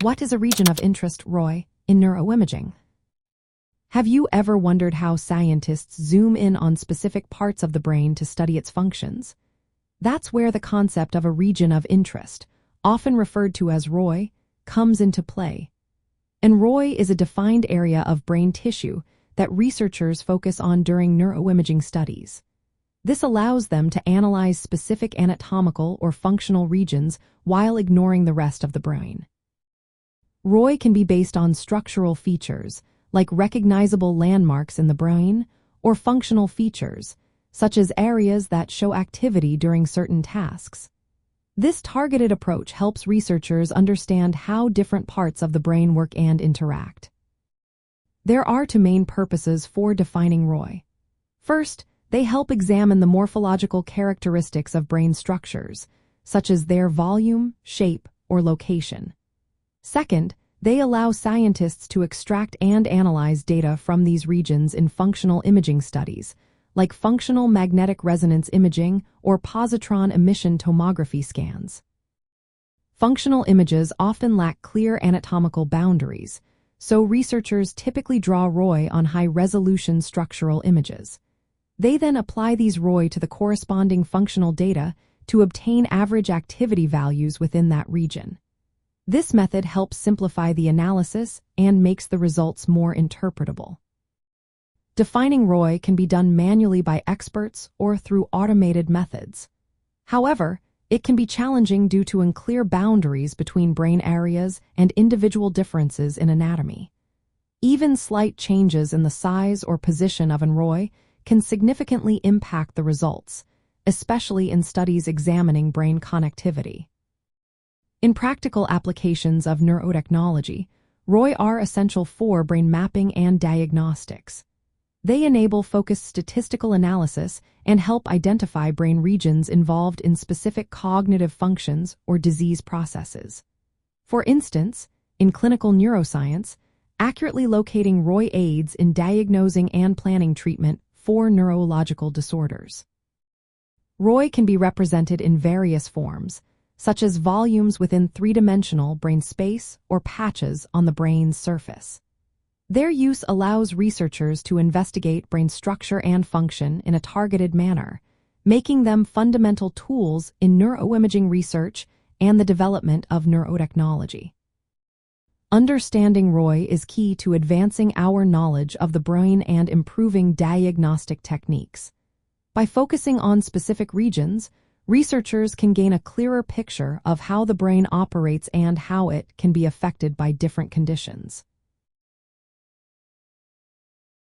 What is a region of interest, ROI, in neuroimaging? Have you ever wondered how scientists zoom in on specific parts of the brain to study its functions? That's where the concept of a region of interest, often referred to as ROI, comes into play. And ROI is a defined area of brain tissue that researchers focus on during neuroimaging studies. This allows them to analyze specific anatomical or functional regions while ignoring the rest of the brain. ROI can be based on structural features, like recognizable landmarks in the brain, or functional features, such as areas that show activity during certain tasks. This targeted approach helps researchers understand how different parts of the brain work and interact. There are two main purposes for defining ROI. First, they help examine the morphological characteristics of brain structures, such as their volume, shape, or location. Second, they allow scientists to extract and analyze data from these regions in functional imaging studies, like functional magnetic resonance imaging or positron emission tomography scans. Functional images often lack clear anatomical boundaries, so researchers typically draw ROI on high-resolution structural images. They then apply these ROI to the corresponding functional data to obtain average activity values within that region. This method helps simplify the analysis and makes the results more interpretable. Defining ROI can be done manually by experts or through automated methods. However, it can be challenging due to unclear boundaries between brain areas and individual differences in anatomy. Even slight changes in the size or position of an ROI can significantly impact the results, especially in studies examining brain connectivity. In practical applications of neurotechnology, ROI are essential for brain mapping and diagnostics. They enable focused statistical analysis and help identify brain regions involved in specific cognitive functions or disease processes. For instance, in clinical neuroscience, accurately locating ROI aids in diagnosing and planning treatment for neurological disorders. ROI can be represented in various forms, such as volumes within three-dimensional brain space or patches on the brain's surface. Their use allows researchers to investigate brain structure and function in a targeted manner, making them fundamental tools in neuroimaging research and the development of neurotechnology. Understanding ROI is key to advancing our knowledge of the brain and improving diagnostic techniques. By focusing on specific regions, researchers can gain a clearer picture of how the brain operates and how it can be affected by different conditions.